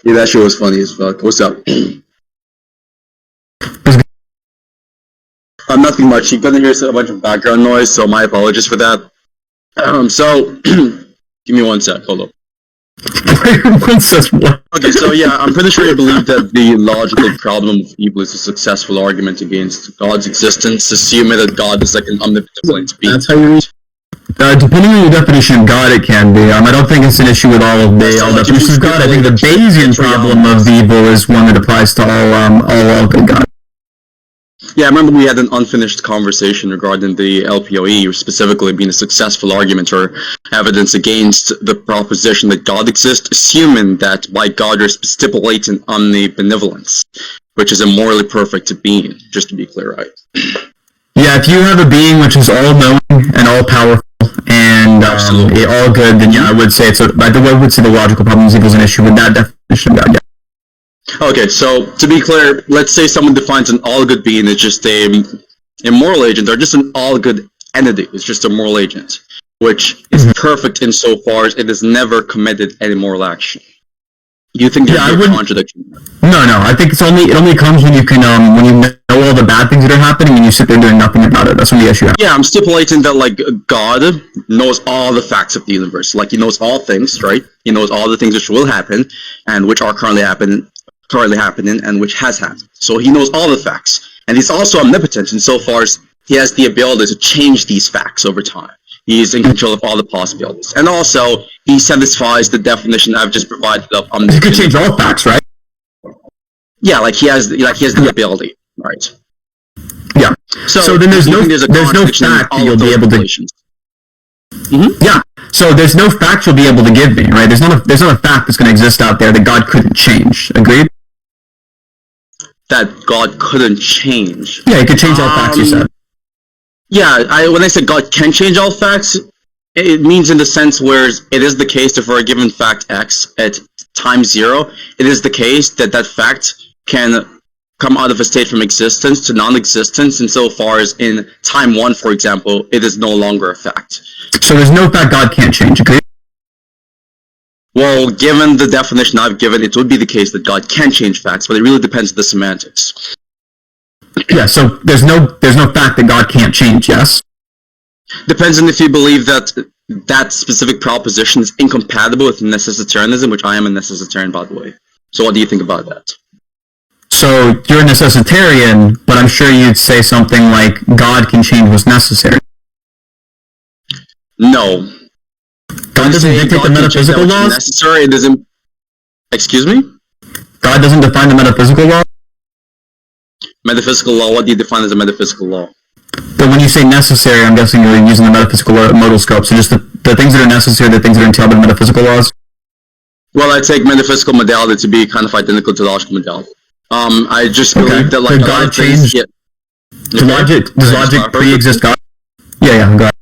Yeah, that shit was funny as fuck. What's up? Nothing much. You're gonna hear a bunch of background noise, so my apologies for that. So, give me one sec. Hold up. One says what? Okay, so yeah, I'm pretty sure you believe that the logical problem of evil is a successful argument against God's existence, assuming that God is like an omnipotent being. That's how you read. Depending on your definition of God, it can be. I don't think it's an issue with all definitions of God. I think the Bayesian problem of evil is one that applies to all good God. Yeah, I remember we had an unfinished conversation regarding the LPOE, specifically being a successful argument or evidence against the proposition that God exists, assuming that by God you're stipulating omnibenevolence, which is a morally perfect being, just to be clear, right? Yeah, if you have a being which is all-knowing and all-powerful and all good, then yeah, I would say I would say the logical problem is evil is an issue with that definition of God. Yeah. Okay, so to be clear, let's say someone defines an all-good being as just a moral agent, or just an all-good entity. It's just a moral agent, which is perfect insofar as it has never committed any moral action. Do you think there's a contradiction? No. I think it only comes when you can when you know all the bad things that are happening and you sit there doing nothing about it. That's when the issue happens. Yeah, I'm stipulating that like God knows all the facts of the universe. Like he knows all things, right? He knows all the things which will happen and which are currently happening and which has happened. So he knows all the facts. And he's also omnipotent insofar as he has the ability to change these facts over time. He's in control of all the possibilities. And also, he satisfies the definition I've just provided of omnipotent. He could change all facts, right? Yeah, like he has the ability, right? Yeah. So then there's no fact that you'll be able to. Mm-hmm. Yeah. So there's no fact you'll be able to give me, right? There's not a fact that's going to exist out there that God couldn't change. Agreed? That God couldn't change. Yeah, he could change all facts, you said. Yeah, when I said God can change all facts, it means in the sense where it is the case that for a given fact X at time 0, it is the case that that fact can come out of a state from existence to non-existence insofar as in time 1, for example, it is no longer a fact. So there's no fact God can't change, okay? Well, given the definition I've given, it would be the case that God can change facts, but it really depends on the semantics. Yeah, so there's no fact that God can't change, yes? Depends on if you believe that that specific proposition is incompatible with necessitarianism, which I am a necessitarian, by the way. So what do you think about that? So you're a necessitarian, but I'm sure you'd say something like God can change what's necessary. No. God doesn't dictate the metaphysical laws? Necessary, it doesn't... Excuse me? God doesn't define the metaphysical law? Metaphysical law, what do you define as a metaphysical law? But when you say necessary, I'm guessing you're using the metaphysical modal scope. So just the things that are necessary, the things that are entailed by metaphysical laws? Well, I take metaphysical modality to be kind of identical to logical modality. I just believe that like God changed. Yeah. Does logic pre-exist God? Yeah, God.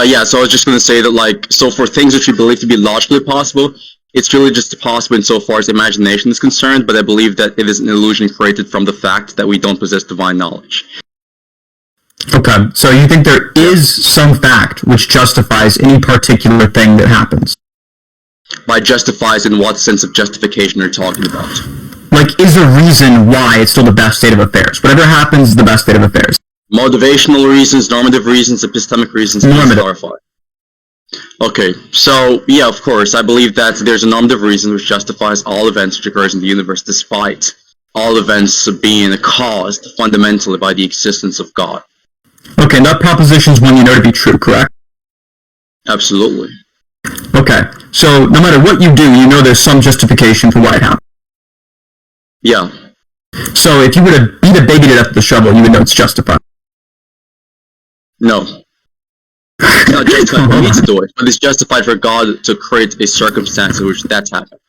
Yeah, so I was just going to say that like, so for things which we believe to be logically possible, it's really just possible insofar as imagination is concerned, but I believe that it is an illusion created from the fact that we don't possess divine knowledge. Okay, so you think there is some fact which justifies any particular thing that happens? By justifies, in what sense of justification are you talking about? Like, is there a reason why it's still the best state of affairs? Whatever happens is the best state of affairs. Motivational reasons, normative reasons, epistemic reasons, clarify. Okay, so, yeah, of course, I believe that there's a normative reason which justifies all events which occurs in the universe, despite all events being caused fundamentally by the existence of God. Okay, and that proposition is one you know to be true, correct? Absolutely. Okay, so no matter what you do, you know there's some justification for why it happened. Yeah. So if you were to beat a baby to death with a shovel, you would know it's justified. No. It's not justified for me to do it, but it's justified for God to create a circumstance in which that's happened.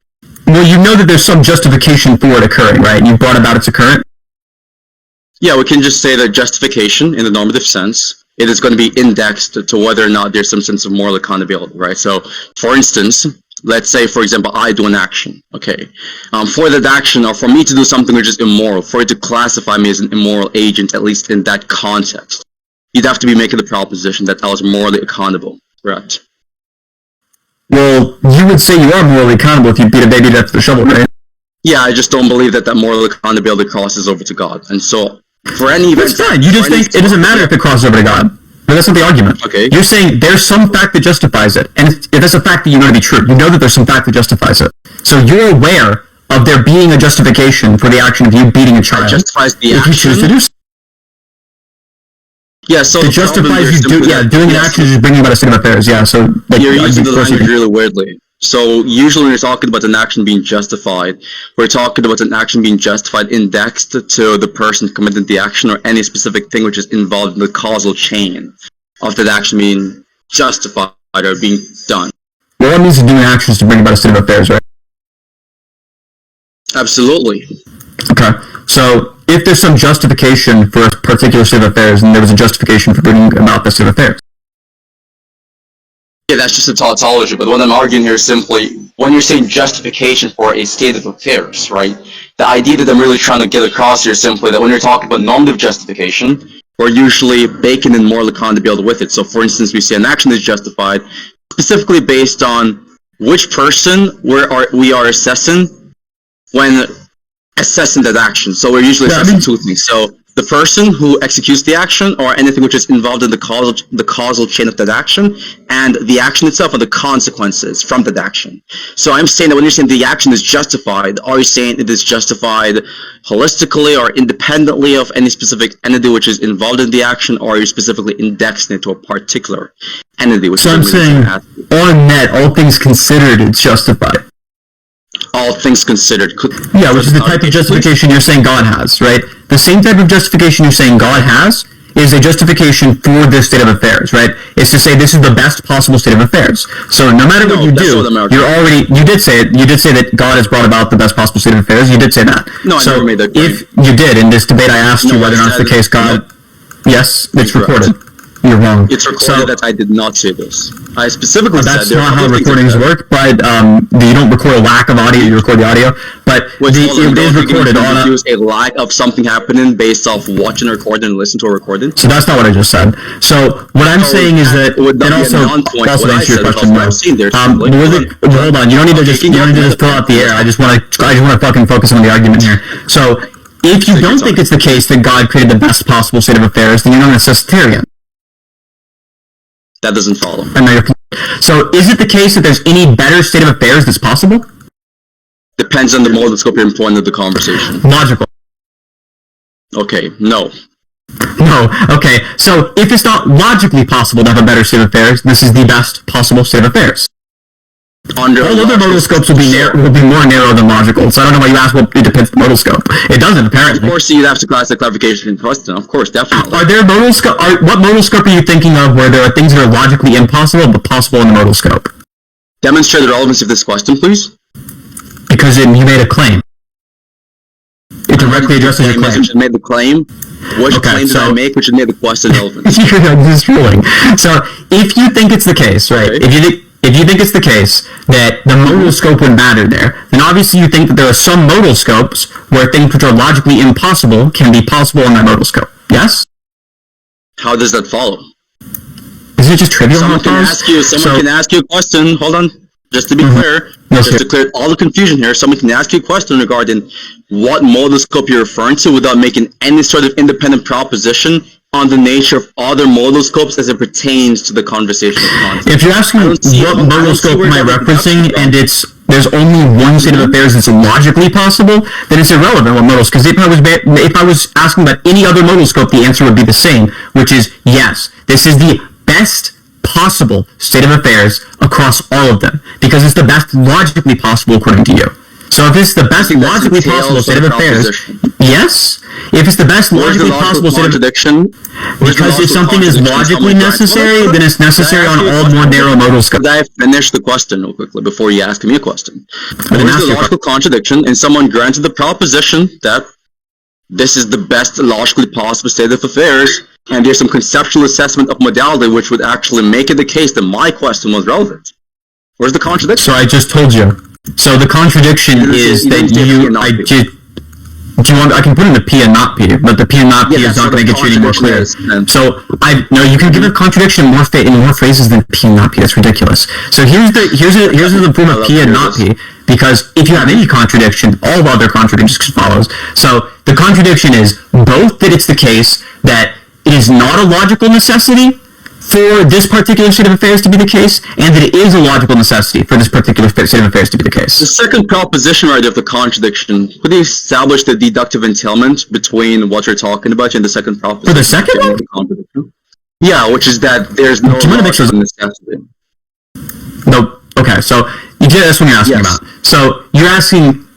Well, you know that there's some justification for it occurring, right? You brought about its occurrence? Yeah, we can just say that justification, in the normative sense, it is going to be indexed to whether or not there's some sense of moral accountability, right? So, for instance, let's say, for example, I do an action, okay? For that action, or for me to do something which is immoral, for it to classify me as an immoral agent, at least in that context, you'd have to be making the proposition that I was morally accountable, correct? Well, you would say you are morally accountable if you beat a baby to death with a shovel, right? Yeah, I just don't believe that moral accountability crosses over to God. And so, for any event... That's fine. You just think it doesn't matter if it crosses over to God. But that's not the argument. Okay. You're saying there's some fact that justifies it. And if that's a fact that you know to be true, you know that there's some fact that justifies it. So you're aware of there being a justification for the action of you beating a child. That justifies the if action? You choose to do so. Yeah, so... It justifies you doing an action is bringing about a state of affairs, yeah. So you're using the language really weirdly. So usually when you're talking about an action being justified, we're talking about an action being justified indexed to the person committing the action or any specific thing which is involved in the causal chain of that action being justified or being done. Well, that means to do an action is to bring about a state of affairs, right? Absolutely. Okay. So if there's some justification for a particular state of affairs, then there was a justification for bringing about the state of affairs. Yeah, that's just a tautology, but what I'm arguing here is simply, when you're saying justification for a state of affairs, right, the idea that I'm really trying to get across here is simply that when you're talking about normative justification, we're usually baking in moral accountability with it. So for instance, we say an action is justified specifically based on which person we are assessing when assessing that action. So we're usually assessing two things. So the person who executes the action, or anything which is involved in the causal chain of that action, and the action itself, and the consequences from that action. So I'm saying that when you're saying the action is justified, are you saying it is justified holistically or independently of any specific entity which is involved in the action, or are you specifically indexing it to a particular entity? So I'm saying, on net, all things considered, it's justified. All things considered. Yeah, which is the type of justification you're saying God has, right? The same type of justification you're saying God has is a justification for this state of affairs, right? It's to say this is the best possible state of affairs. So no matter what you do, you did say that God has brought about the best possible state of affairs. You did say that. No, I never made that claim. If you did, in this debate I asked you whether or not it's the case God... Yes, it's recorded. You're wrong. It's recorded that I did not say this. I specifically said... That's not how recordings work, but you don't record a lack of audio, you record the audio. But it is recorded on a lack of something happening based off watching a recording and listening to a recording. So that's not what I just said. So what I'm saying is that... And also answer your question, no. Hold on, you don't need to just fill out the air. I just want to fucking focus on the argument here. So, if you don't think it's the case that God created the best possible state of affairs, then you're not a necessitarian. That doesn't follow. So, is it the case that there's any better state of affairs that's possible? Depends on the modal scope you're employing of the conversation. Logical. Okay, no. No, okay. So, if it's not logically possible to have a better state of affairs, this is the best possible state of affairs. All other modal scopes will be more narrow than logical. So I don't know why you ask. Well, it depends on the modal scope. It doesn't, apparently. Of course, you'd have to class the clarification in question. Of course, definitely. Are there modal scope? What modal scope are you thinking of where there are things that are logically impossible but possible in the modal scope? Demonstrate the relevance of this question, please. Because you made a claim. It directly addresses your claim. It made the claim. Which claim did I make which made the question relevant? You're just ruling. So if you think it's the case, right? Okay. If you think it's the case that the modal scope would matter there, then obviously you think that there are some modal scopes where things which are logically impossible can be possible in that modal scope. Yes? How does that follow? Isn't it just trivial? Someone can ask you a question. Hold on. Just to be clear, just to clear all the confusion here, someone can ask you a question regarding what modal scope you're referring to without making any sort of independent proposition on the nature of other modal scopes as it pertains to the conversational context. If you're asking what modal scope am I referencing, and there's only one state of affairs that's logically possible, then it's irrelevant what modal scope. Because if I was asking about any other modal scope, the answer would be the same, which is yes, this is the best possible state of affairs across all of them, because it's the best logically possible according to you. So if it's the best logically possible state of affairs, yes. If it's the best logically possible state of affairs, because if something is logically necessary, then it's necessary on all more narrow modal scopes. Could I finish the question real quickly before you ask me a question? What is the logical contradiction in someone granted the proposition that this is the best logically possible state of affairs, and there's some conceptual assessment of modality which would actually make it the case that my question was relevant? Where's the contradiction? So I just told you. So the contradiction is that Do you want? I can put in the P and not P, but the P and not P is not going to get you any more clear. So you can give a contradiction in more phrases than P and not P. That's ridiculous. So here's the form of P and not P, because if you have any contradiction, all other contradictions follows. So the contradiction is both that it's the case that it is not a logical necessity for this particular state of affairs to be the case, and that it is a logical necessity for this particular state of affairs to be the case. The second proposition right of the contradiction, could you establish the deductive entailment between what you're talking about and the second proposition? For the second one? Yeah, which is that there's no logical necessity. No. Okay, so that's what you're asking about. So you're asking,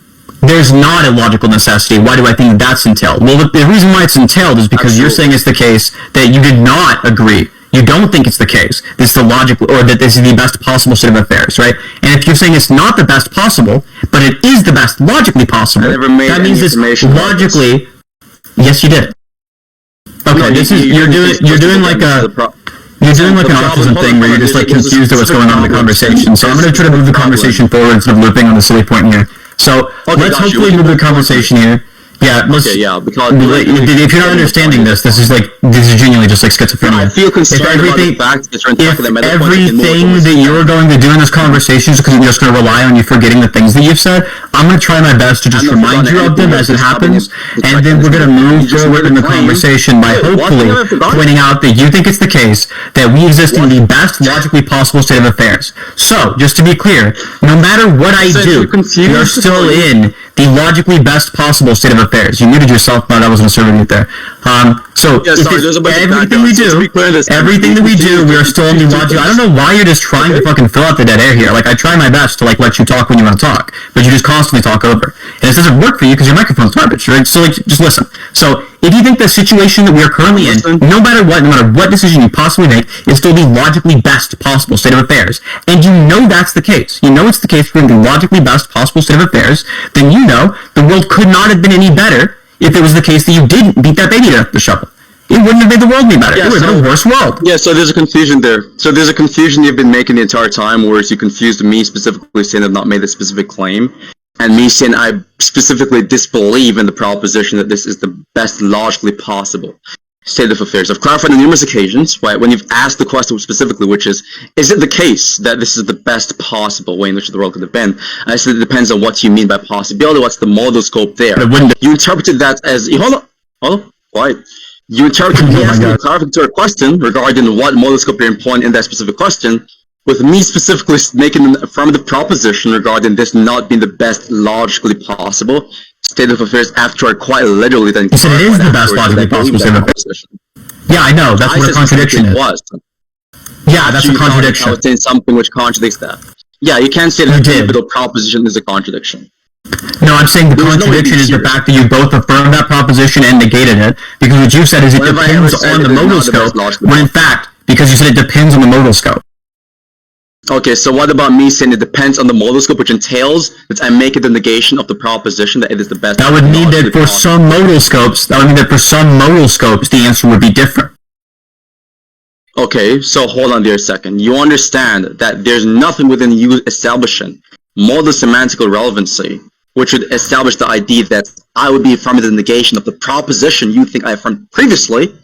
there's not a logical necessity. Why do I think that's entailed? Well, the reason why it's entailed is because you're saying it's the case that you did not agree. You don't think it's the case. This is the logical, or that this is the best possible state of affairs, right? And if you're saying it's not the best possible, but it is the best logically possible, that means it's logically. Yes, you did. Okay, you're doing like an autism thing where you're just like confused at what's going on in the conversation. So I'm going to try to move the conversation forward instead of looping on the silly point here. So let's hopefully move the conversation here. Yeah, because if you're not understanding this is genuinely just like schizophrenia. I feel concerned everything that you're going to do in this conversation is because you're just going to rely on you forgetting the things that you've said, I'm going to try my best to just remind you of them as it happens, and then we're going to move forward in the conversation by hopefully pointing out that you think it's the case that we exist in the best logically possible state of affairs. So, just to be clear, no matter what I do, we are still in the logically best possible state of affairs. You muted yourself, but I wasn't serving it there. Everything that we do, we are still in the logical. I don't know why you're just trying to fucking fill out the dead air here. Like, I try my best to let you talk when you want to talk, but you just constantly talk over. And it doesn't work for you because your microphone's garbage, right? So just listen. So if you think the situation that we are currently in, no matter what decision you possibly make, is still the logically best possible state of affairs, and you know that's the case, you know it's the case for the logically best possible state of affairs, then you know the world could not have been any better if it was the case that you didn't beat that baby to the shovel. It wouldn't have made the world any better. It would have been a worse world. Yeah, so there's a confusion there. So there's a confusion you've been making the entire time, whereas you confused me specifically saying I've not made a specific claim, and me saying I specifically disbelieve in the proposition that this is the best logically possible state of affairs. I've clarified on numerous occasions, right, when you've asked the question specifically, which is it the case that this is the best possible way in which the world could have been? And I said it depends on what you mean by possibility, what's the model scope there. You interpreted that as, hold on, quiet. You interpreted me asking a clarificatory question regarding what model scope you're employing in that specific question, with me specifically making an affirmative proposition regarding this not being the best logically possible state of affairs after I quite literally then... You said it is the best logically possible state of affairs. Yeah, I know, that's what a contradiction is. Yeah, that's a contradiction. I was saying something which contradicts that. Yeah, you can't say that the individual proposition is a contradiction. No, I'm saying the contradiction is the fact that you both affirmed that proposition and negated it, because what you said is it depends on the modal scope, when in fact, because you said it depends on the modal scope. Okay, so what about me saying it depends on the modal scope, which entails that I make it the negation of the proposition that it is the best? That would mean that for some modal scopes, the answer would be different. Okay, so hold on there a second. You understand that there's nothing within you establishing modal semantical relevancy which would establish the idea that I would be affirming the negation of the proposition you think I affirmed previously,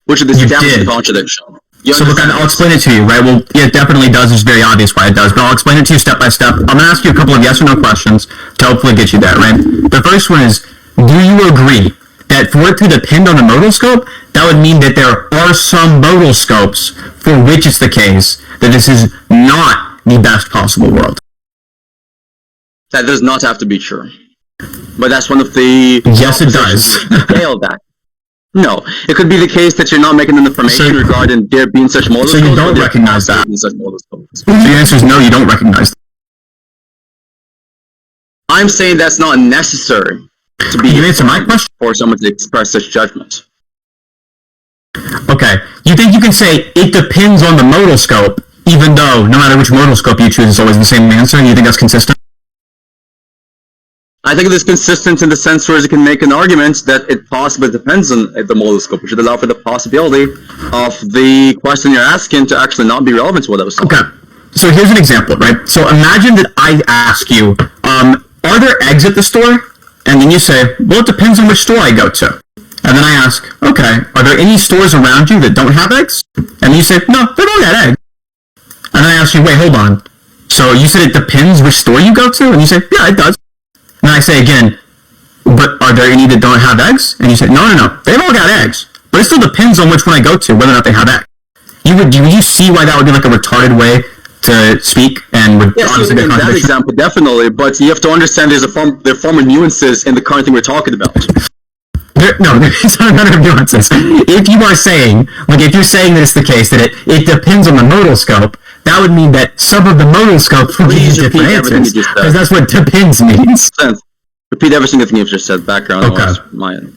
which would establish the contradiction. So look, I'll explain it to you, right? Well, it definitely does. It's very obvious why it does, but I'll explain it to you step by step. I'm going to ask you a couple of yes or no questions to hopefully get you that, right? The first one is, do you agree that for it to depend on the modal scope, that would mean that there are some modal scopes for which it's the case that this is not the best possible world? That does not have to be true. But that's one of the... Yes, it does. Fail that. No, it could be the case that you're not making an affirmation regarding there being such modal scopes. So you don't recognize that. So the answer is no, you don't recognize that. I'm saying that's not necessary to be... Can you answer my question? For someone to express such judgment. Okay. You think you can say it depends on the modal scope, even though no matter which modal scope you choose, it's always the same answer, and you think that's consistent? I think it is consistent in the sense where you can make an argument that it possibly depends on the modal scope, which would allow for the possibility of the question you're asking to actually not be relevant to what I was saying. Okay, so here's an example, right? So imagine that I ask you, are there eggs at the store? And then you say, well, it depends on which store I go to. And then I ask, okay, are there any stores around you that don't have eggs? And you say, no, they don't have eggs. And then I ask you, wait, hold on. So you said it depends which store you go to? And you say, yeah, it does. And I say again, but are there any that don't have eggs? And you say, no, they've all got eggs. But it still depends on which one I go to, whether or not they have eggs. Would you see why that would be like a retarded way to speak and would honestly be a in that example, definitely. But you have to understand there are former nuances in the current thing we're talking about. There's not a matter of nuances. If you are saying, if you're saying that it's the case that it depends on the modal scope, that would mean that some of the modal scope would be different answers. Because that's what depends means. Repeat every single thing you've just said. Background noise.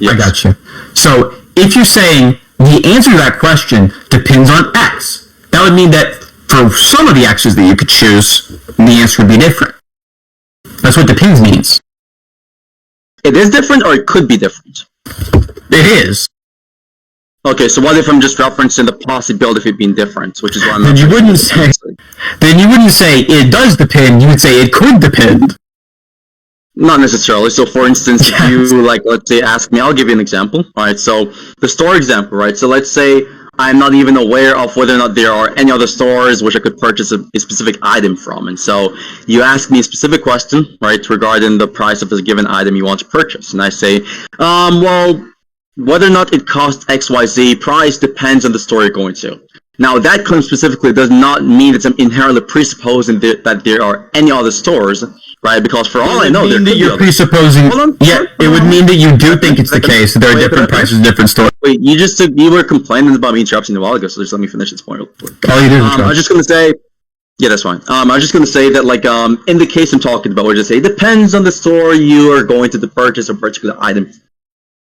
Yes. I got you. So if you're saying the answer to that question depends on X, that would mean that for some of the X's that you could choose, the answer would be different. That's what depends means. It is different, or it could be different? It is. Okay, so what if I'm just referencing the possibility of it being different, which is why I'm not... Then you wouldn't say it does depend, you would say it could depend. Not necessarily. So, for instance, if you, let's say, ask me, I'll give you an example, right? So, the store example, right? So, let's say I'm not even aware of whether or not there are any other stores which I could purchase a specific item from. And so, you ask me a specific question, right, regarding the price of a given item you want to purchase. And I say, well, whether or not it costs XYZ price depends on the store you're going to. Now, that claim specifically does not mean that I'm inherently presupposing that there are any other stores, right? Because for all I know, there could be you're presupposing. It would mean that you do think it's the case that there are different prices, different stores. Wait, you were complaining about me interrupting a while ago, so just let me finish this point real quick. Oh, you did. I was just gonna say, yeah, that's fine. I was just gonna say that, in the case I'm talking about, we'll just say it depends on the store you are going to purchase a particular item.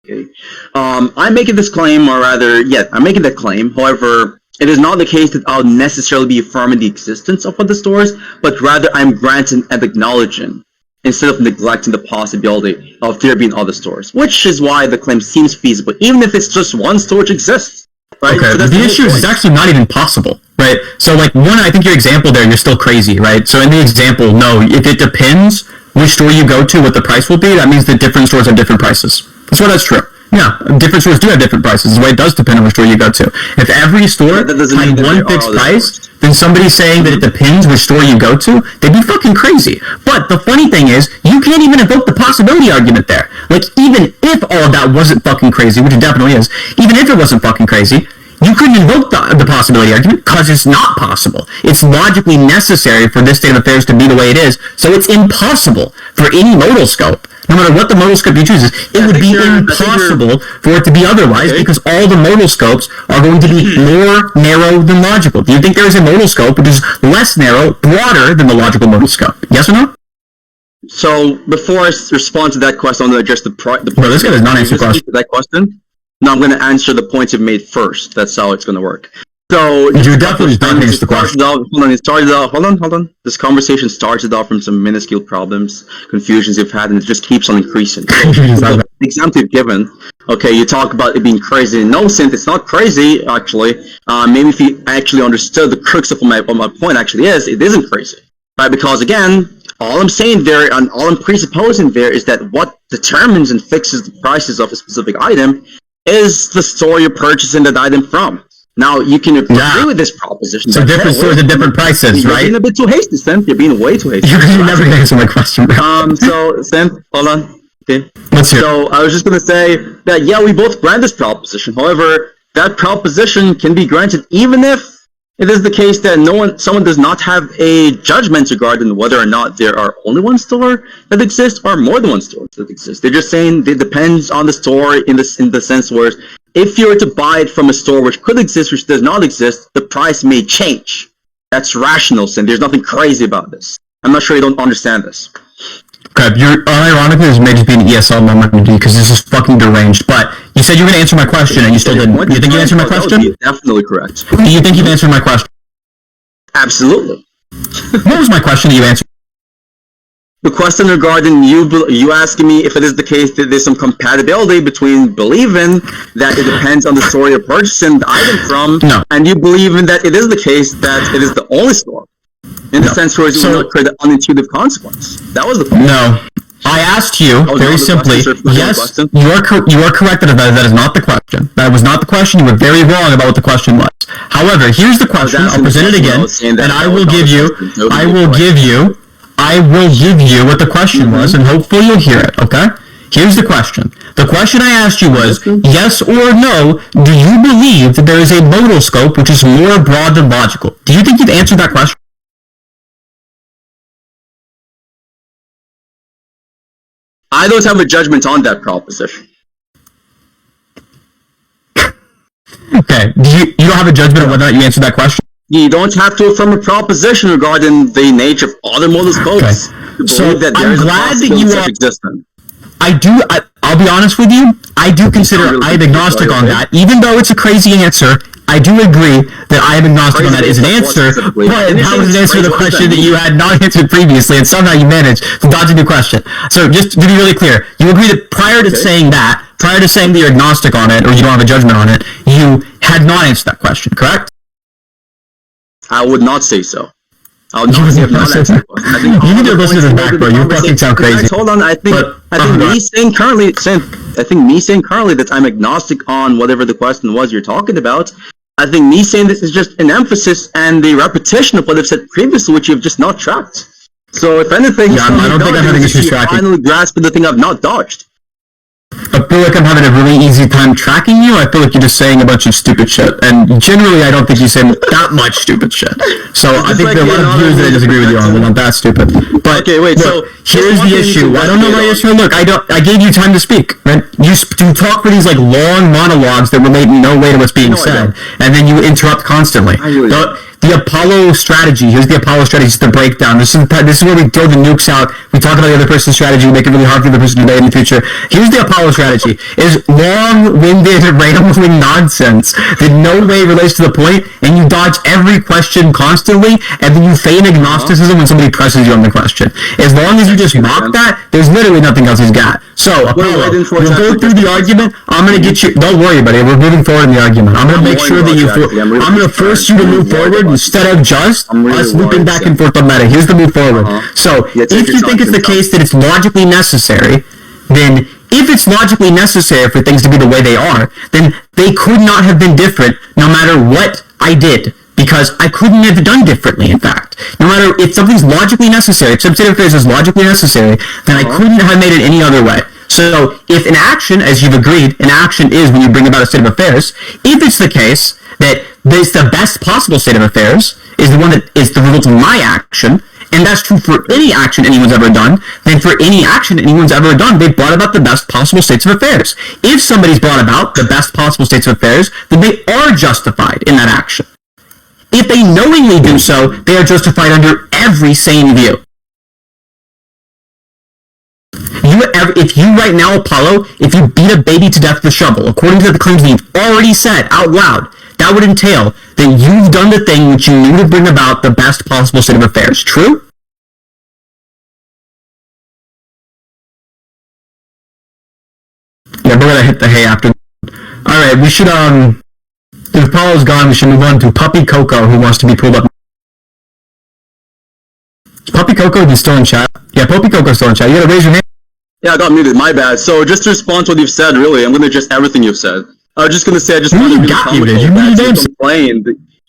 Okay. I'm making this claim, or rather, I'm making that claim. However, it is not the case that I'll necessarily be affirming the existence of other stores, but rather I'm granting and acknowledging instead of neglecting the possibility of there being other stores, which is why the claim seems feasible, even if it's just one store which exists. Right? Okay, so the issue is it's actually not even possible, right? So, one, I think your example there, you're still crazy, right? So in the example, no, if it depends which store you go to, what the price will be, that means that different stores have different prices. That's true. Yeah, different stores do have different prices. The way it does depend on which store you go to. If every store had one fixed price, then somebody saying that it depends which store you go to, they'd be fucking crazy. But the funny thing is, you can't even invoke the possibility argument there. Even if all of that wasn't fucking crazy, which it definitely is, even if it wasn't fucking crazy, you couldn't invoke the possibility argument because it's not possible. It's logically necessary for this state of affairs to be the way it is, so it's impossible for any modal scope. No matter what the modal scope you choose, it would be impossible for it to be otherwise because all the modal scopes are going to be more narrow than logical. Do you think there is a modal scope which is less narrow, broader than the logical modal scope? Yes or no? So, before I respond to that question, I'm going to address the Bro, this guy does not answer question. That question. No, I'm going to answer the points you've made first. That's how it's going to work. So you definitely don't answer the question. Hold on. This conversation started off from some minuscule problems, confusions you've had, and it just keeps on increasing. So, the example you've given, okay, you talk about it being crazy. No, Sinthe, it's not crazy, actually. Maybe if you actually understood the crux of what my point actually is, it isn't crazy. Right? Because, again, all I'm saying there, and all I'm presupposing there, is that what determines and fixes the prices of a specific item is the store you're purchasing that item from. Now, you can agree with this proposition. So different stores at different prices, right? You're being a bit too hasty, Sinthe. You're being way too hasty. You're never going to answer my question, bro. So, Sinthe, hold on. Okay. Let's hear. So, I was just going to say that, we both grant this proposition. However, that proposition can be granted even if it is the case that someone does not have a judgment regarding whether or not there are only one store that exists or more than one store that exists. They're just saying it depends on the store in the sense where if you were to buy it from a store which could exist, which does not exist, the price may change. That's rational, and there's nothing crazy about this. I'm not sure you don't understand this. Okay, ironically, this may just be an ESL moment because this is fucking deranged, but you said you were going to answer my question and you still didn't. You think you answered my question? Definitely correct. Do you think you've answered my question? Absolutely. What was my question that you answered? The question regarding you asking me if it is the case that there's some compatibility between believing that it depends on the store you're purchasing the item from, and you believing that it is the case that it is the only store. In the sense where it will not create an unintuitive consequence. That was the point. No. I asked you very simply, yes, you are correct that that is not the question. That was not the question. You were very wrong about what the question was. However, here's the question. I'll present it again, and I will give you what the question was, and hopefully you'll hear it, okay? Here's the question. The question I asked you was, yes or no, do you believe that there is a modal scope which is more broad than logical? Do you think you've answered that question? I don't have a judgment on that proposition. Okay. You don't have a judgment on whether or not you answered that question? You don't have to affirm a proposition regarding the nature of other modal scopes. Okay. So I'm glad that you are... existent. I'll be honest with you, I do consider I am agnostic on that. Even though it's a crazy answer, I do agree that I am agnostic on that as an answer, but how was it answer the question that you had not answered previously, and somehow you managed to dodge a new question. So just to be really clear, you agree that prior to saying that you're agnostic on it, or you don't have a judgment on it, you had not answered that question, correct? I would not say so. I would not say that. You need to listen to this back, bro. You fucking sound crazy. Hold on, I think me saying currently that I'm agnostic on whatever the question was you're talking about, I think me saying this is just an emphasis and the repetition of what I've said previously, which you've just not tracked. So if anything, I don't think I'm having issues tracking. Finally grasped the thing I've not dodged. I feel like I'm having a really easy time tracking you. I feel like you're just saying a bunch of stupid shit. And generally, I don't think you say that much stupid shit. So I think there are a lot of viewers that I disagree with you on. They're not that stupid. But okay, wait, look, here's the issue. I don't know my issue. Look, I gave you time to speak. Right? You talk for these like long monologues that relate in no way to what's being said. And then you interrupt constantly. The Apollo strategy. Here's the Apollo strategy. It's the breakdown. This is where we throw the nukes out. We talk about the other person's strategy. We make it really hard for the other person to debate in the future. Here's the Apollo strategy. Is long-winded, rambling nonsense that no way relates to the point, and you dodge every question constantly, and then you feign agnosticism when somebody presses you on the question. As long as you just mock that, there's literally nothing else he's got. So, Apollo, we'll go through the argument. I'm going to get you... Don't worry, buddy. We're moving forward in the argument. I'm going to make sure that you... I'm going to force you to move forward instead of just us looping back and forth on meta. Here's the move forward. So, if you think it's the case that it's logically necessary, then if it's logically necessary for things to be the way they are, then they could not have been different no matter what I did. Because I couldn't have done differently, in fact. No matter if something's logically necessary, if some state of affairs is logically necessary, then I couldn't have made it any other way. So, if an action, as you've agreed, an action is when you bring about a state of affairs, if it's the case that it's the best possible state of affairs, is the one that is the result of my action, and that's true for any action anyone's ever done, then for any action anyone's ever done, they've brought about the best possible states of affairs. If somebody's brought about the best possible states of affairs, then they are justified in that action. If they knowingly do so, they are justified under every sane view. If you right now, Apollo, if you beat a baby to death with a shovel, according to the claims that you've already said out loud, that would entail that you've done the thing which you knew to bring about the best possible state of affairs. True? Yeah, we're gonna hit the hay after. Alright, we should, if Apollo's gone, we should move on to Puppy Coco, who wants to be pulled up. Is Puppy Coco still in chat? Yeah, Puppy Coco's still in chat. You gotta raise your hand. Yeah, I got muted, my bad. So just to respond to what you've said, really, I'm gonna just everything you've said. I was just gonna say, I just found it really comical.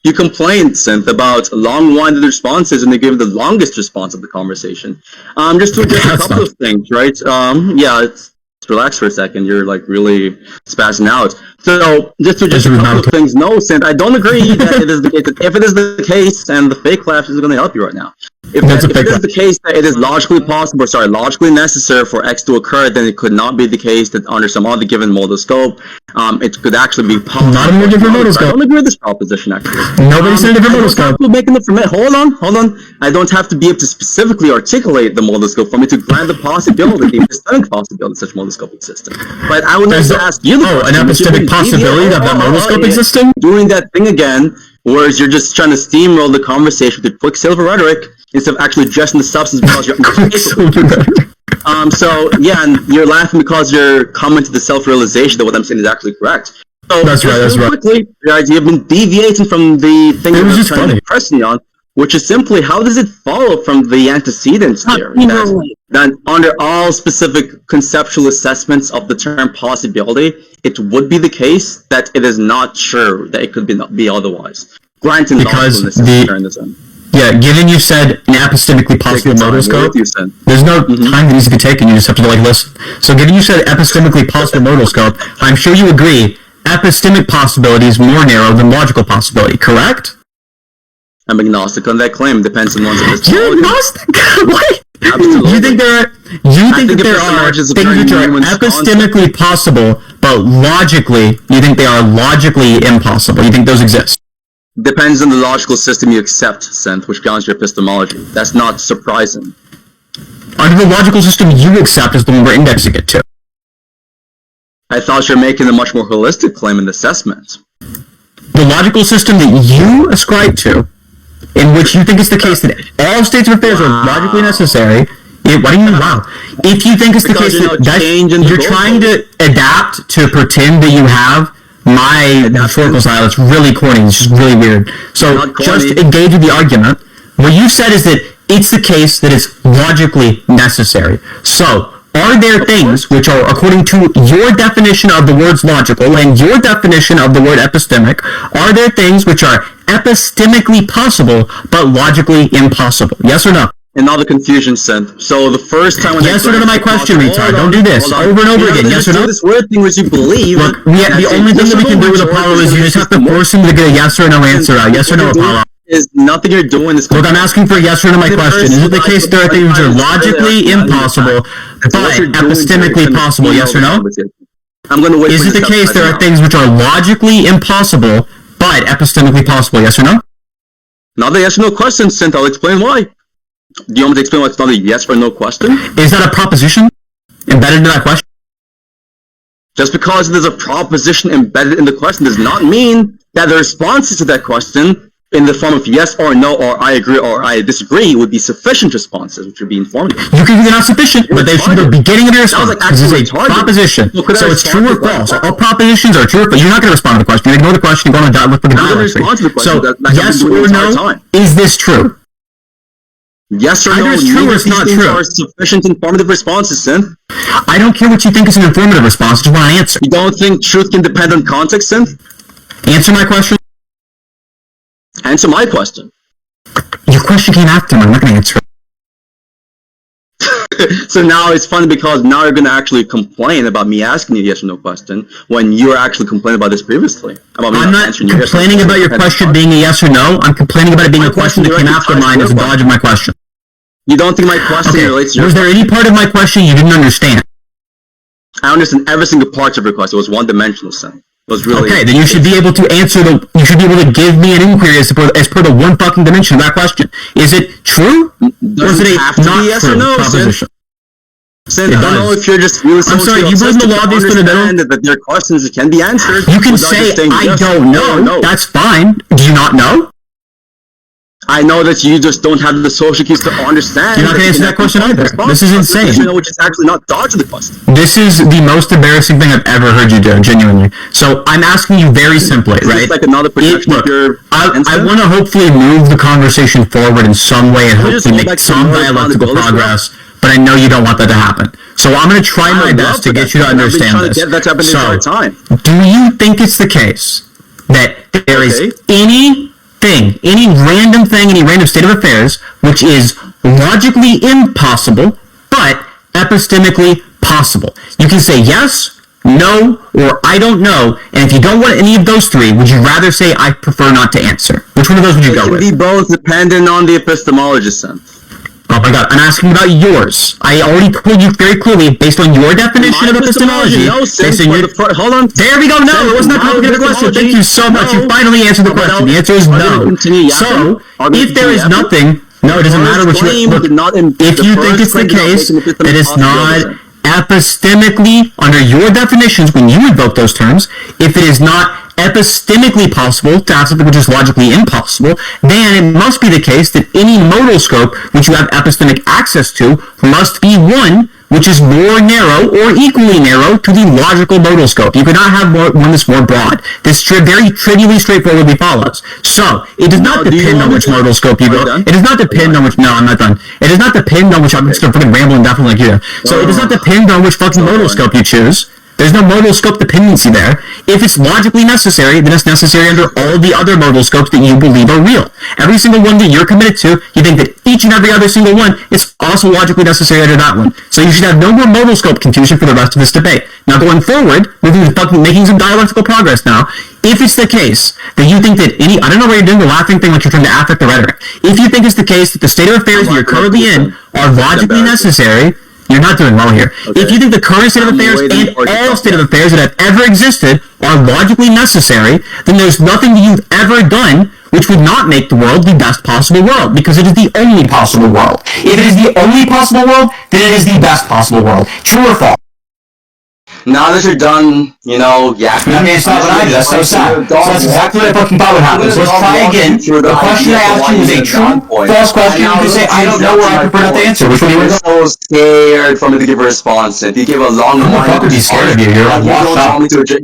You complained, Sinthe, about long-winded responses, and they gave the longest response of the conversation. Just to address a couple of things, right? Let's relax for a second. You're like really spazzing out. So just to address a couple of things, no, Sinthe, I don't agree that it is the case. If it is the case, and the fake laugh is going to help you right now. If it is the case that it is logically necessary for X to occur, then it could not be the case that under some other given modal scope, it could actually be possible. Not a different modal scope. I don't agree with this proposition, actually. Nobody said a different modal scope. Hold on. I don't have to be able to specifically articulate the modal scope for me to grant the possibility, the epistemic possibility that such modal scope exists. But I would like to ask you the question. An epistemic possibility that modal scope existing? Doing that thing again, whereas you're just trying to steamroll the conversation with quicksilver rhetoric instead of actually addressing the substance because you're and you're laughing because you're coming to the self-realization that what I'm saying is actually correct. So that's right. Quickly, you've been deviating from the thing that you're trying to press me on, which is simply how does it follow from the antecedents there? then under all specific conceptual assessments of the term possibility, it would be the case that it is not sure that it could be otherwise. Granting because given you said an epistemically possible modal scope, there's no time that needs to be taken. You just have to listen. So, given you said epistemically possible modal scope, I'm sure you agree epistemic possibility is more narrow than logical possibility. Correct? I'm agnostic on that claim. Depends on one's epistemology. You're agnostic? What? Absolutely. You think there are things which are epistemically possible, but logically, you think they are logically impossible? You think those exist? Depends on the logical system you accept, Sinthe, which grounds your epistemology. That's not surprising. Under the logical system you accept is the one we're indexing it to. I thought you were making a much more holistic claim in assessment. The logical system that you ascribe to, in which you think it's the case that all states of affairs are logically necessary. What do you mean, wow? If you think it's the case that you're trying to adapt to pretend that you have my rhetorical style, it's really corny, it's just really weird. So just engage with the argument. What you said is that it's the case that it's logically necessary. So, are there things which are, according to your definition of the words logical and your definition of the word epistemic, are there things which are epistemically possible but logically impossible? Yes or no? And all the confusion, Sinthe. So the first time when yes or no to my question, retard. Don't do this over and over again. Yes or no? This weird thing which you believe. Look, the only thing that we can do with Apollo is you just have to force him to get a yes or no answer out. Yes or no, Apollo? Is nothing you're doing is. Look, I'm asking for a yes or no to my question. Is it the case there are things which are logically impossible but epistemically possible? Yes or no? I'm going to wait. Is it the case there are things which are logically impossible but epistemically possible? Yes or no? Not a yes or no question, Sinthe. I'll explain why. Do you want me to explain why it's not a yes or no question? Is that a proposition embedded in that question? Just because there's a proposition embedded in the question does not mean that the responses to that question in the form of yes or no or I agree or I disagree would be sufficient responses, which would be informative. You can be not sufficient, but they should be the beginning of your response. This is a proposition. So it's true or false. All propositions are true or false. You're not going to respond to the question. You ignore the question and go on and look for the dialogue. So yes or no, is this true? Yes or no, it's true or it's not true. Are sufficient informative responses, Sinthe. I don't care what you think is an informative response. I just want an answer. You don't think truth can depend on context, Sinthe? Answer my question. Answer my question. Your question came after me. I'm not going to answer it. So now it's funny because now you're going to actually complain about me asking you a yes or no question when you were actually complaining about this previously. I'm not complaining about your question being a yes or no. I'm complaining about it being a question that came after mine as a dodge of my question. You don't think my question relates to your question? Was there any part of my question you didn't understand? I understand every single part of your question. It was one-dimensional, Sinthe. Really okay, then you should be able to answer you should be able to give me an inquiry as per the one fucking dimension of that question. Is it true? Or is it a not yes true or no, proposition? Sinthe, I don't know if you're just really I'm sorry, you believe the law of the fundamental that there are questions that can be answered. You can say, I don't know. No. That's fine. Do you not know? I know that you just don't have the social cues to understand. You're not going to answer that question either. This is insane. Which is actually not dodging the question. This is the most embarrassing thing I've ever heard you do, genuinely. So I'm asking you very simply, right? Like another projection of your I want to hopefully move the conversation forward in some way and hopefully make some dialectical progress, but I know you don't want that to happen. So I'm going to try my best to get you to understand this. So, do you think it's the case that there is any random thing, any random state of affairs, which is logically impossible, but epistemically possible? You can say yes, no, or I don't know, and if you don't want any of those three, would you rather say I prefer not to answer? Which one of those would you go with? It can be both, dependent on the epistemologist sense. Oh my god, I'm asking about yours. I already told you very clearly, based on your definition of epistemology. Hold on. There we go, no, it wasn't a complicated question. Thank you so much. You finally answered the question. The answer is no. So, if there is nothing, no, it doesn't matter what you look. If you think it's the case that it's not epistemically, under your definitions, when you invoke those terms, if it is not epistemically possible to have something which is logically impossible, then it must be the case that any modal scope which you have epistemic access to must be one which is more narrow or equally narrow to the logical modal scope. You cannot have one that's more broad. This very trivially straightforwardly follows. So, it does not depend on which modal scope you go. It does not depend on which... No, I'm not done. It does not depend on which... I'm just going to fucking ramble indefinitely like you. So, it does not depend on which fucking modal scope you choose. There's no modal scope dependency there. If it's logically necessary, then it's necessary under all the other modal scopes that you believe are real. Every single one that you're committed to, you think that each and every other single one is also logically necessary under that one. So you should have no more modal scope confusion for the rest of this debate. Now going forward, we're making some dialectical progress now. If it's the case that you think that I don't know why you're doing the laughing thing like you're trying to affect the rhetoric. If you think it's the case that the state of affairs that you're currently in are logically necessary, you're not doing well here. Okay. If you think the current state of affairs and all state of affairs that have ever existed are logically necessary, then there's nothing that you've ever done which would not make the world the best possible world, because it is the only possible world. If it is the only possible world, then it is the best possible world. True or false? Now that you're done, yapping. I mean, it's not what I did. That's so sad. So that's exactly what I fucking thought would happen. So let's try again. The question I asked you was a true, false question. You can say, I don't know, or I prefer not to answer. Which one do you want? So scared for me to give a response. If you give a long one, I'm fucking scared of you. You're like,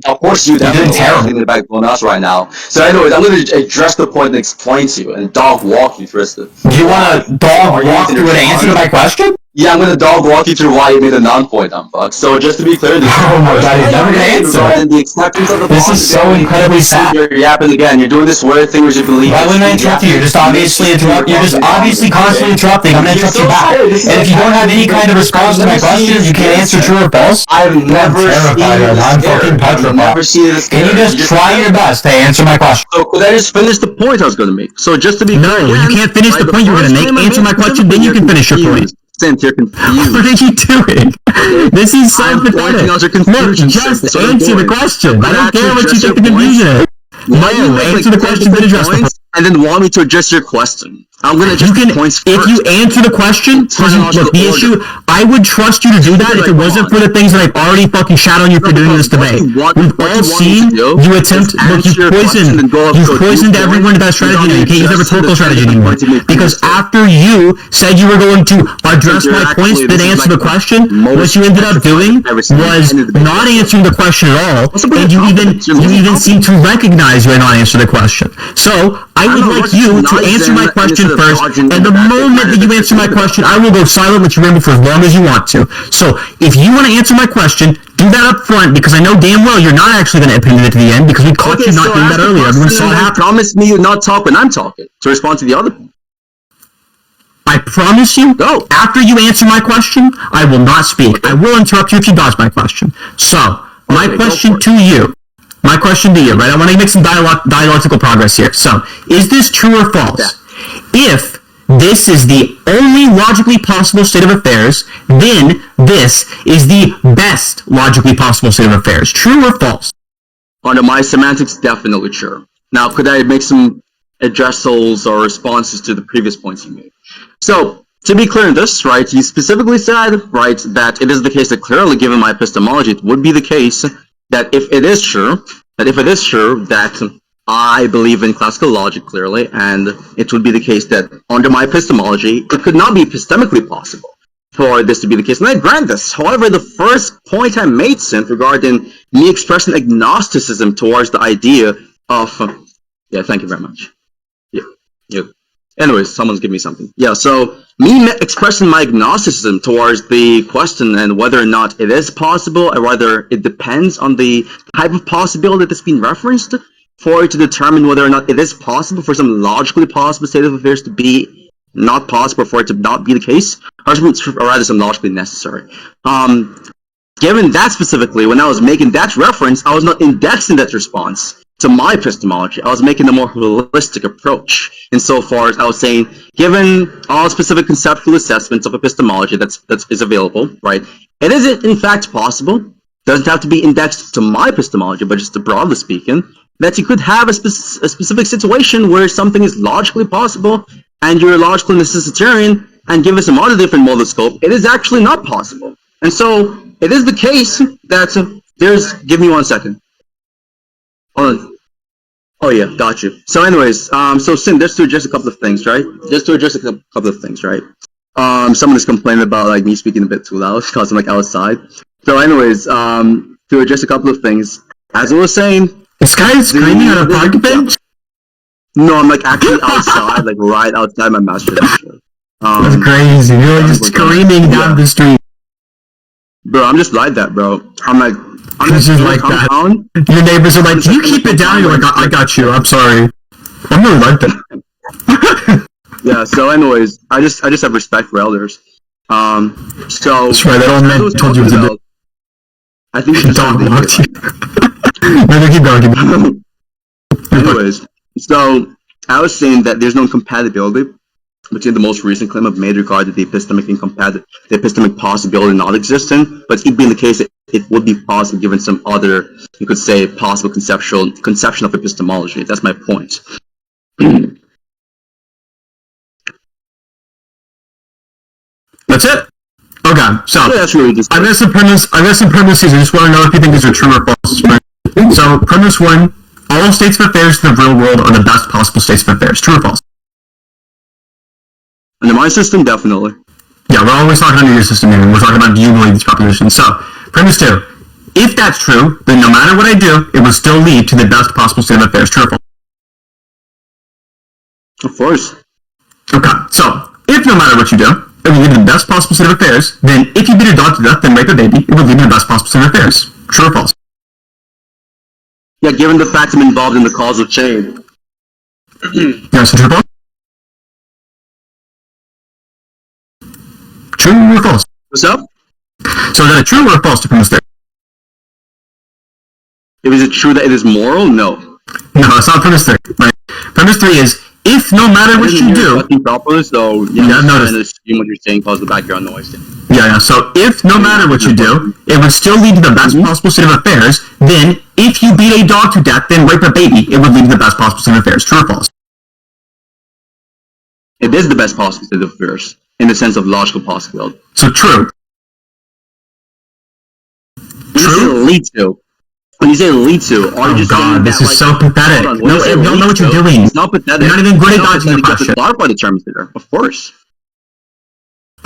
of course you definitely are in the back on us right now. So anyways, I'm going to address the point and explain to you and dog walk you through it. Do you want to dog walk through an answer to my question? Yeah, I'm gonna dog walk you through why you made a non-point, fuck. So just to be clear, this oh my god, he's never gonna answer. The acceptance of the this is so incredibly sad. You're yapping again. You're doing this weird thing where you believe. Why wouldn't I interrupt you? You're just obviously interrupting. You're just obviously constantly interrupting. I'm gonna interrupt you back. And if you don't have any kind of response to my questions, you can't answer true or false. I've never seen this. I'm fucking petrified. Never seen this. Can you just try your best to answer my question? So could I just finish the point I was gonna make? So just to be clear, no, you can't finish the point you were gonna make. Answer my question, then you can finish your point. Sinthe, you're confused. What are you doing? This is so pathetic. Look, just answer the question. I don't care what you think the confusion is. No, answer the question, then address the point. And then want me to address your question. I'm gonna address the points first. If you answer the question, look, the issue, I would trust you to do that if it wasn't for the things that I've already fucking shat on you for doing this debate. We've all seen you attempt, look, you've poisoned everyone with that strategy now. You can't use that rhetorical strategy anymore. Because after you said you were going to address my points, then answer the question, what you ended up doing was not answering the question at all, and you even seem to recognize you and not answer the question. So, I would like you to answer my question first, and the moment that you answer my question, I will go silent with you ramble for as long as you want to. So, if you want to answer my question, do that up front, because I know damn well you're not actually going to append it to the end, because we caught you not doing that earlier. Everyone saw it happen. Promise me you'll not talk when I'm talking, to respond to the other point. I promise you, after you answer my question, I will not speak. I will interrupt you if you dodge my question. So, my question to you, right? I want to make some dialectical progress here. So, is this true or false? Yeah. If this is the only logically possible state of affairs, then this is the best logically possible state of affairs. True or false? Under my semantics, definitely true. Now, could I make some addressals or responses to the previous points you made? So, to be clear in this, right, you specifically said, right, that it is the case that clearly, given my epistemology, it would be the case that if it is true that I believe in classical logic clearly, and it would be the case that under my epistemology, it could not be epistemically possible for this to be the case. And I grant this. However, the first point I made, Sinthe, regarding me expressing agnosticism towards the idea of... yeah, thank you very much. Yeah. Anyways, someone's giving me something. Yeah, so me expressing my agnosticism towards the question and whether or not it is possible, or whether it depends on the type of possibility that's been referenced, for it to determine whether or not it is possible for some logically possible state of affairs to be not possible, for it to not be the case, or rather some logically necessary. Given that specifically, when I was making that reference, I was not indexing that response to my epistemology. I was making a more holistic approach, insofar as I was saying, given all specific conceptual assessments of epistemology that is available, right, it is in fact possible, doesn't have to be indexed to my epistemology, but just broadly speaking, that you could have a specific situation where something is logically possible, and you're a logical necessitarian, and given some other different modal scope, it is actually not possible. And so, it is the case that there's... Give me 1 second. Hold on. Oh yeah, got you. So anyways, so Sin, just to address a couple of things, right? Someone is complaining about like me speaking a bit too loud because I'm like outside. So anyways, to address a couple of things, as I was saying, this guy is screaming at a park bench. No, I'm like actually outside, like right outside my master. That's crazy. You're like just screaming down the street. Bro, I'm just like that, bro. I'm just like that. Your neighbors are like, "Can you keep it down?" You're like, "I got you. I'm sorry." I'm really like that. Yeah. So, anyways, I just have respect for elders. So that's right. That old man told you what to do. I think you should talk about it. No, keep going. Anyways, so I was saying that there's no incompatibility between the most recent claim of made regarding the epistemic possibility not existing, but it being the case that it would be possible given some other, you could say, possible conception of epistemology. That's my point. That's it. Okay, so yeah, that's really just I got some premises. I just want to know if you think these are true or false. So, premise 1: all states of affairs in the real world are the best possible states of affairs. True or false? Under my system, definitely. Yeah, we're always talking under your system here. We're talking about do you believe these propositions. So, premise 2: if that's true, then no matter what I do, it will still lead to the best possible state of affairs. True or false? Of course. Okay, so if no matter what you do, it will lead to the best possible state of affairs, then if you beat a dog to death, then rape a baby, it will lead to the best possible state of affairs. True or false? Yeah, given the fact I'm involved in the causal chain. Yeah, so true or false? True or false? What's up? So is that a true or a false to premise 3? Is it true that it is moral? No. No, it's not premise 3. Right? Premise 3 is, if no matter what you do... Properly, so yeah, I'm trying to assume what you're saying causes the background noise. Yeah, so if no matter what you do, it would still lead to the best possible state of affairs, then if you beat a dog to death, then rape a baby, it would lead to the best possible state of affairs. True or false? It is the best possible state of affairs, in the sense of logical possibility. So true. True? Lead to. When you say lead to, are you just saying this that, is so pathetic. No, you don't know what you're doing. It's not pathetic. You're not even good at dodging the question. You have to clarify the terms there, of course.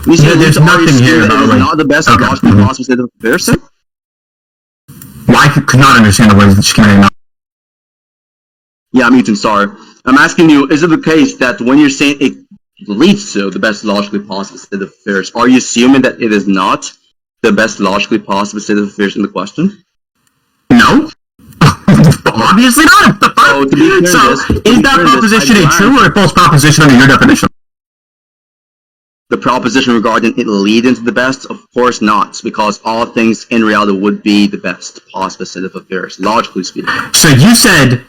Yeah, there's nothing here about like... not the best logical possible state of affairs? Well, I could not understand the words that she came out. Yeah, I'm muting, sorry. I'm asking you, is it the case that when you're saying it leads to the best logically possible state of affairs, are you assuming that it is not the best logically possible state of affairs in the question? No. Obviously not. So, is that proposition a true or a false proposition under your definition? The proposition regarding it leading to the best, of course not, because all things in reality would be the best possible state of affairs, logically speaking. So you said,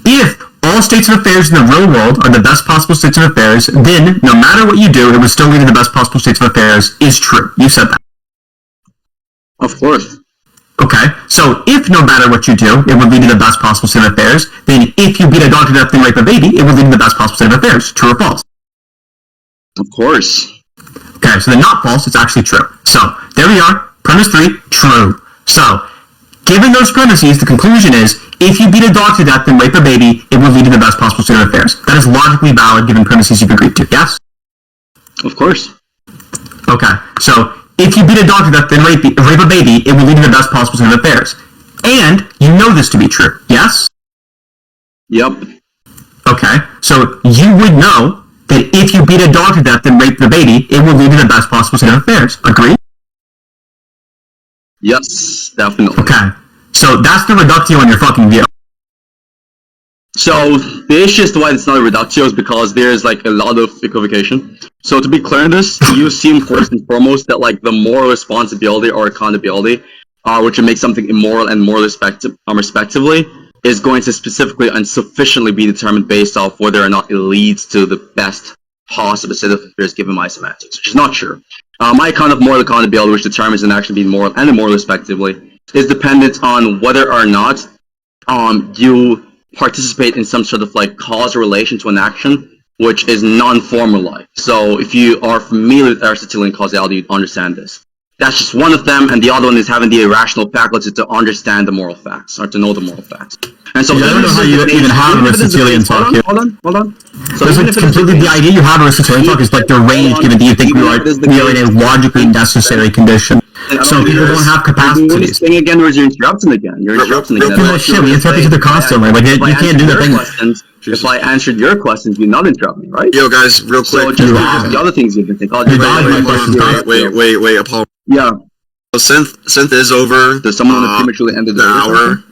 if all states of affairs in the real world are the best possible states of affairs, then no matter what you do, it would still lead to the best possible states of affairs is true. You said that. Of course. Okay, so if no matter what you do, it would lead to the best possible state of affairs, then if you beat a dog to death and rape a baby, it would lead to the best possible state of affairs. True or false? Of course. Okay, so then not false, it's actually true. So, there we are. Premise 3, true. So, given those premises, the conclusion is, if you beat a dog to death and rape a baby, it will lead to the best possible state of affairs. That is logically valid given premises you've agreed to, yes? Of course. Okay, so if you beat a dog to death and rape a baby, it will lead to the best possible state of affairs. And you know this to be true, yes? Yep. Okay, so you would know that if you beat a dog to death and rape the baby, it will lead to the best possible state of affairs. Agree? Yes, definitely. Okay, so that's the reductio on your fucking view. So the issue as to why it's not a reductio is because there's like a lot of equivocation. So to be clear on this, you assume first and foremost that like the moral responsibility or accountability, which would make something immoral and moral respectively, is going to specifically and sufficiently be determined based off whether or not it leads to the best possible state of affairs given my semantics, which is not true. My account of moral accountability, which determines an action being moral and immoral respectively, is dependent on whether or not you participate in some sort of like causal relation to an action which is non-formal like. So if you are familiar with Aristotelian causality, you'd understand this. That's just one of them, and the other one is having the irrational faculty to understand the moral facts, or to know the moral facts. And so, I don't know how you even have Aristotelian talk here. Hold on. So completely the idea you have Aristotelian talk is like deranged, given that you think we are in a logically necessary condition. So people don't have capacities. Again, where you're interrupting again. You're interrupting again. Shit, we interrupt each other constantly. Like, you can't do the thing. If I answered your questions, you'd not interrupt me, right? Yo, guys, real quick. So just the other things you can think. Wait, Apollo. Yeah. So Synth is over. Does someone want to prematurely end the hour?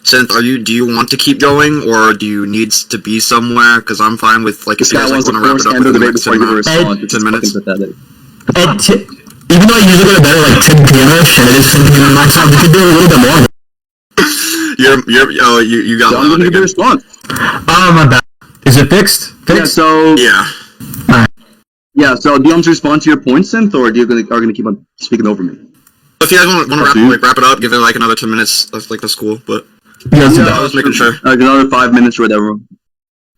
Synth, do you want to keep going, or do you need to be somewhere? Because I'm fine with, like, if you guys want to wrap it up within the next 10 minutes. Even though I usually go to bed at like 10 p.m.ish, and it is 10 p.m. my time, we could do a little bit more. You got one. I'm gonna give a response. Oh, my bad. Is it fixed? Yeah, so... Yeah. Alright. Yeah, so do you want to respond to your point, Synth, or are you gonna keep on speaking over me? If you guys want to wrap it up, give it like another 10 minutes, that's cool, but... Yeah, I was making sure. Like another 5 minutes or whatever.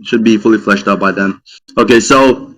It should be fully fleshed out by then. Okay, so...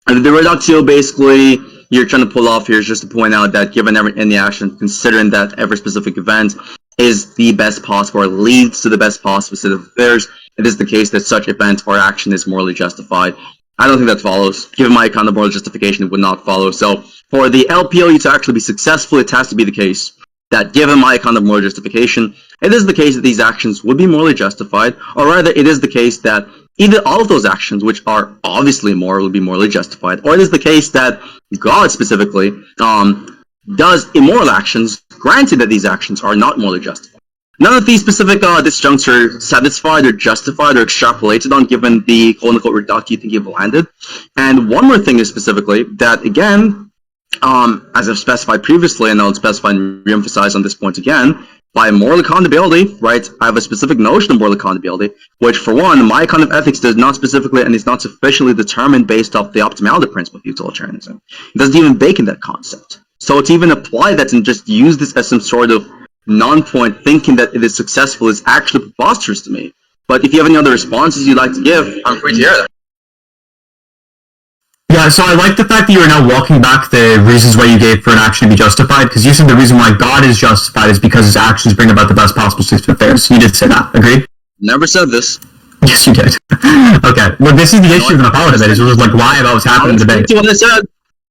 The reductio, basically, you're trying to pull off here is just to point out that given any action, considering that every specific event is the best possible or leads to the best possible state of affairs, it is the case that such event or action is morally justified. I don't think that follows. Given my account of moral justification, it would not follow. So for the LPOE to actually be successful, it has to be the case that given my account of moral justification, it is the case that these actions would be morally justified, or rather it is the case that either all of those actions, which are obviously immoral, will be morally justified, or it is the case that God specifically does immoral actions, granted that these actions are not morally justified. None of these specific disjuncts are satisfied or justified or extrapolated on given the quote-unquote reduct you think you've landed. And one more thing is specifically that, again, as I've specified previously, and I'll specify and re-emphasize on this point again, by moral accountability, right, I have a specific notion of moral accountability, which for one, my account of ethics does not specifically and is not sufficiently determined based off the optimality principle of utilitarianism. It doesn't even bake in that concept. So to even apply that and just use this as some sort of non-point thinking that it is successful is actually preposterous to me. But if you have any other responses you'd like to give, I'm free to hear them. Yeah, so I like the fact that you are now walking back the reasons why you gave for an action to be justified, because you said the reason why God is justified is because his actions bring about the best possible state of affairs. You did say that, agreed? Never said this. Yes, you did. Okay, well, this is the issue of an Apollo debate, is it was like, why about what's happening in the debate? What I said,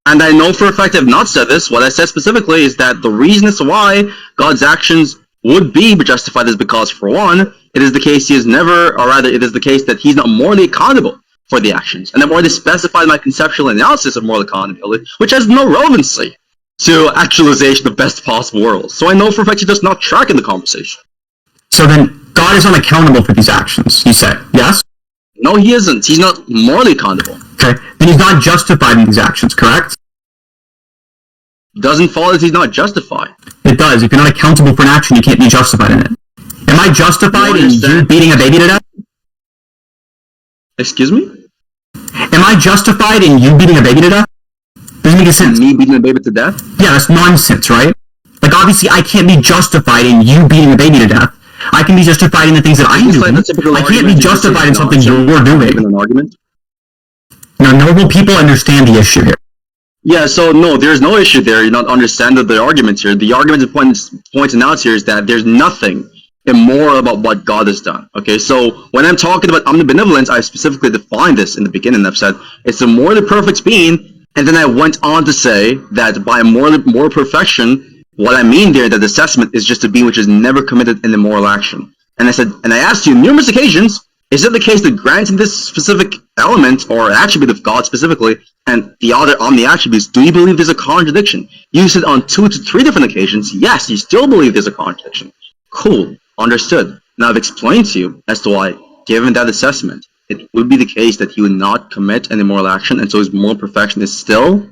and I know for a fact I've not said this, what I said specifically is that the reason as to why God's actions would be justified is because, for one, it is the case he is never, or rather, it is the case that he's not morally accountable for the actions. And I've already specified my conceptual analysis of moral accountability, which has no relevancy to actualization of best possible worlds. So I know for a fact you're just not tracking the conversation. So then, God is unaccountable for these actions, you say, yes? No, he isn't. He's not morally accountable. Okay, then he's not justified in these actions, correct? Doesn't follow that he's not justified. It does. If you're not accountable for an action, you can't be justified in it. Am I justified in you beating a baby to death? Excuse me? Am I justified in you beating a baby to death? Doesn't make sense. Me beating a baby to death? Yeah, that's nonsense, right? Like, obviously, I can't be justified in you beating a baby to death. I can be justified in the things that I'm doing. I can't be justified in something you're doing. An argument? Now, normal people understand the issue here. Yeah, so no, there's no issue there. You're not understanding the arguments here. The argument pointing out here is that there's nothing immoral about what God has done. Okay, so when I'm talking about omnibenevolence, I specifically defined this in the beginning. I've said it's a morally perfect being, and then I went on to say that by moral perfection, what I mean there, that the assessment is just a being which has never committed an immoral action. And I said, and I asked you numerous occasions, is it the case that granting this specific element or attribute of God specifically, and the other omni-attributes, do you believe there's a contradiction? You said on 2 to 3 different occasions, yes, you still believe there's a contradiction. Cool. Understood. Now I've explained to you as to why, given that assessment, it would be the case that he would not commit any moral action, and so his moral perfection is still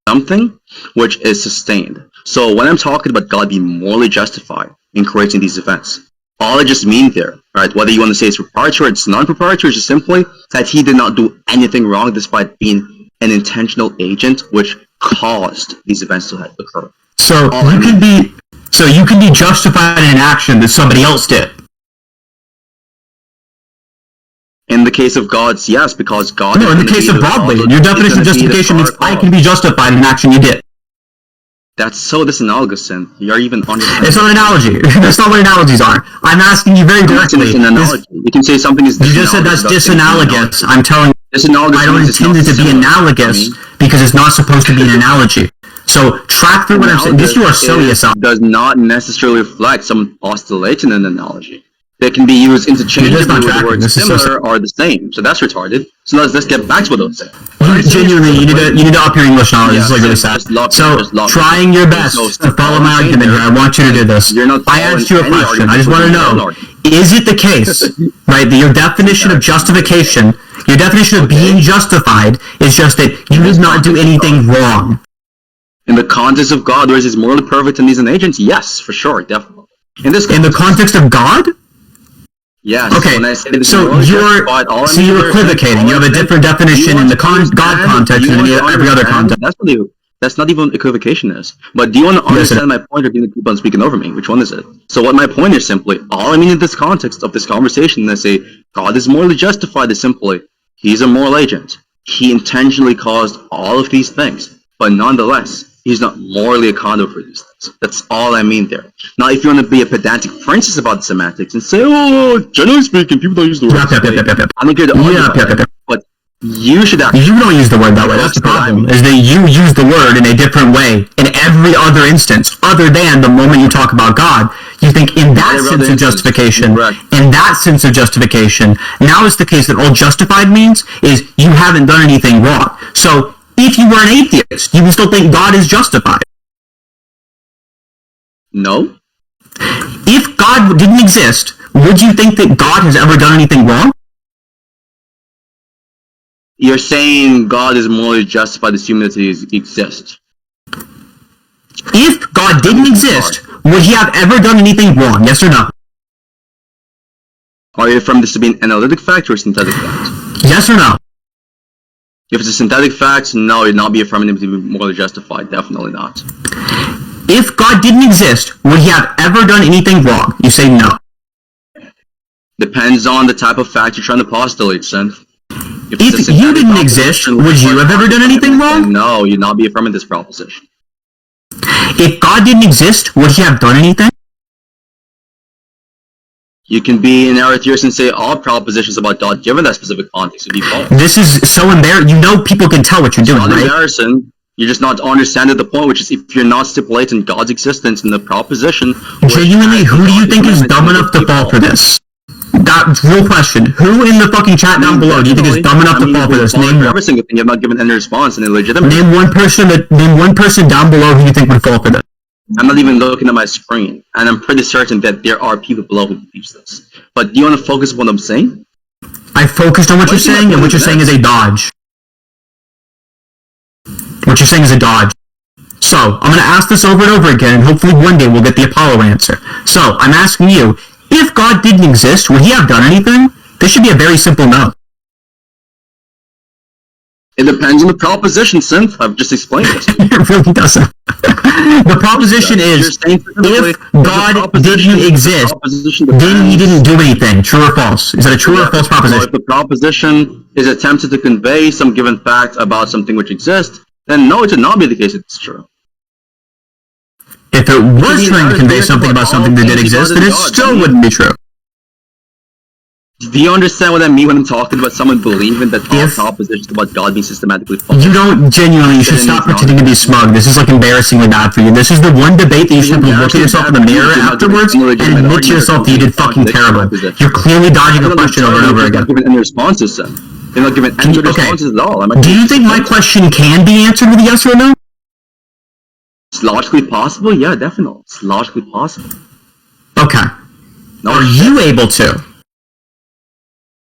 something which is sustained. So when I'm talking about God being morally justified in creating these events, all I just mean there, right, whether you want to say it's proprietary or it's non-proprietary, is just simply that he did not do anything wrong despite being an intentional agent which caused these events to occur. So you can be justified in an action that somebody else did. In the case of God's, yes, because God... No, in the case of broadly, your definition of justification means I can be justified in an action you did. That's so disanalogous, Sinthe. You're even understanding. It's not an analogy. That's not what analogies are. I'm asking you very directly. It's an analogy. You can say something is. You just said that's disanalogous. I'm telling you, I don't intend it to be analogous because it's not supposed to be an analogy. So track through what I'm saying. This you are silly yourself. Does not necessarily reflect some postulation in an analogy. They can be used interchangeably with words similar or the same. So that's retarded. So let's get back to what I was saying. Genuinely, you need to up your English knowledge. This is like really sad. So trying your best to follow my argument here. I want you to do this. I asked you a question. I just want to know: is it the case, right, that your definition of justification, your definition of being justified, is just that you did not do anything wrong? In the context of God, where he's morally perfect and he's an agent, yes, for sure, definitely. In the context of God? Yes. Okay, so you're equivocating. You have a different definition in the God context than in every other context. That's not even what equivocation is. But do you want to understand my point, or do you keep on speaking over me? Which one is it? So what my point is simply, all I mean in this context of this conversation, I say God is morally justified is simply, he's a moral agent. He intentionally caused all of these things. But nonetheless, he's not morally accountable for these things. That's all I mean there. Now, if you want to be a pedantic princess about the semantics and say, oh, generally speaking, people don't use the word. I don't care to argue but you should actually... You don't use the word that way. That's the problem, is that you use the word in a different way in every other instance, other than the moment you talk about God. You think in that sense of justification, now it's the case that all justified means is you haven't done anything wrong. So, if you were an atheist, you would still think God is justified. No. If God didn't exist, would you think that God has ever done anything wrong? You're saying God is morally justified assuming that he exists. If God didn't exist, would he have ever done anything wrong? Yes or no? Are you affirming this to be an analytic fact or a synthetic fact? Yes or no? If it's a synthetic fact, no, you'd not be affirming him to be morally justified. Definitely not. If God didn't exist, would he have ever done anything wrong? You say no. Depends on the type of fact you're trying to postulate, Sinthe. If you didn't exist, would you have ever done anything wrong? No, you'd not be affirming this proposition. If God didn't exist, would he have done anything? You can be an error theorist and say all propositions about God, given that specific context, would be false. This is so embarrassing. You know people can tell what you're doing, right? It's not embarrassing. You're just not understanding the point, which is if you're not stipulating God's existence in the proposition... Genuinely, who do you think is dumb enough to fall for this? That's real question. Who in the fucking chat down below do you think is dumb enough to fall for this? Name one. Every single thing, you have not given any response, and illegitimate. Name one person down below who you think would fall for this. I'm not even looking at my screen, and I'm pretty certain that there are people below who teach this. But do you want to focus on what I'm saying? I focused on what you're saying, and what you're saying is a dodge. What you're saying is a dodge. So, I'm going to ask this over and over again, and hopefully one day we'll get the Apollo answer. So, I'm asking you, if God didn't exist, would he have done anything? This should be a very simple no. It depends on the proposition, Sinthe. I've just explained it. It really doesn't. The proposition is, if God didn't exist, then he didn't do anything. True or false? Is that a true or false proposition? Well, if the proposition is attempted to convey some given fact about something which exists, then no, it should not be the case it's true. If it was trying to convey something about something that did exist, then it still wouldn't be true. Do you understand what I mean when I'm talking about someone believing that all propositions about God being systematically false? You don't genuinely, you should stop pretending to be smug. This is like embarrassingly bad for you. This is the one debate that you should look at yourself in the mirror afterwards and admit to yourself that you did fucking terrible. You're clearly dodging a question over and over again. You're not giving any responses, son. You're not giving any responses at all. Do you think my question can be answered with a yes or no? It's logically possible? Yeah, definitely. It's logically possible. Okay. Are you able to?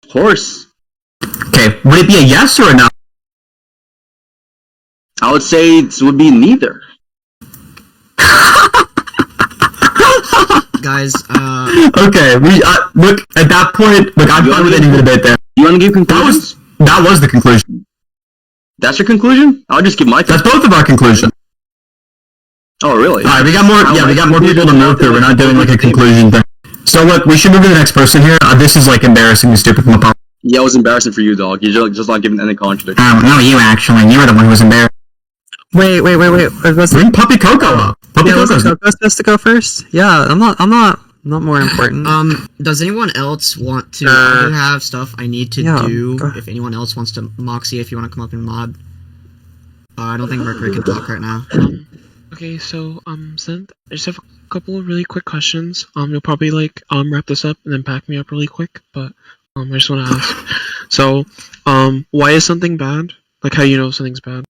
Of course. Okay, would it be a yes or a no? I would say it would be neither. Guys, Okay, look, at that point, look, I'm fine with ending the debate there. You want to give conclusions? That was the conclusion. That's your conclusion? I'll just give my conclusion. That's both of our conclusion. Oh, really? Alright, we got more people to move through. We're not doing like a conclusion thing. So look, we should move to the next person here. This is like embarrassingly stupid from Apollo. Yeah, it was embarrassing for you, dog. You're just not giving any contradiction. No, you actually. You were the one who was embarrassed. Wait. Bring Puppy Coco up. Puppy Coco's Coco's supposed to go first? Yeah, I'm not more important. Does anyone else want to? I do have stuff I need to do. If anyone else wants to, Moxie, if you want to come up and mod. I don't think Mercury can talk right now. Okay, so Sinthe, I just have a couple of really quick questions. You'll probably like wrap this up and then back me up really quick, but I just want to ask. So, why is something bad? Like how you know something's bad?